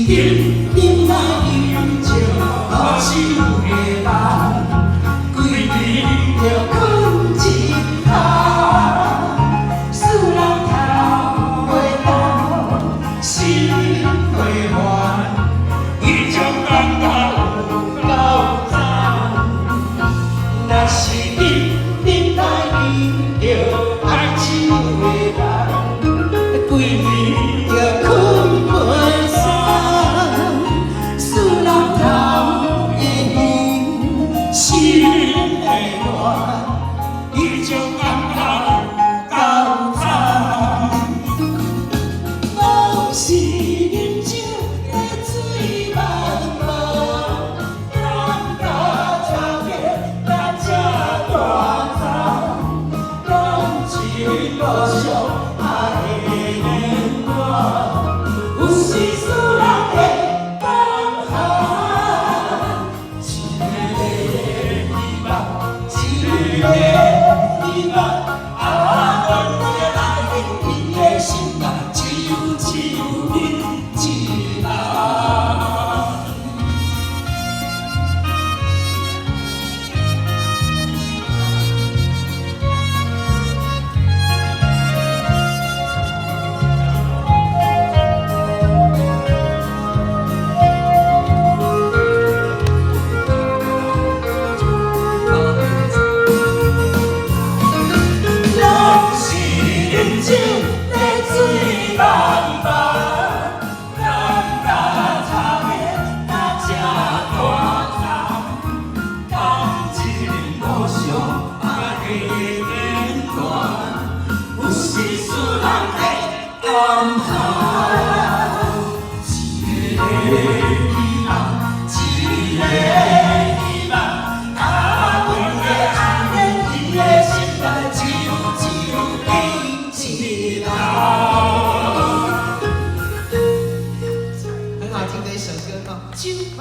人人来饮酒，好酒的人，规日着困一下，使人头袂动，心袂乱，伊种感觉有够赞。若是人人来饮着爱酒的人，规日着困袂散，使人头会晕，心会乱，伊种感觉够赞。拢是饮酒的醉茫茫，人甲差别甲这大餐，感情路上爱的连环，有时使人会放寒。一个希望，一个希望，啊，阮的来临，伊的心内只有你一人。拢是饮酒的醉茫茫，人甲差别甲这大餐，感情路上爱的连环，有时使人会感叹。一个希望，一个希望，啊，阮的爱人，伊的心内只有你一人。很好听的一首歌哈，酒吧。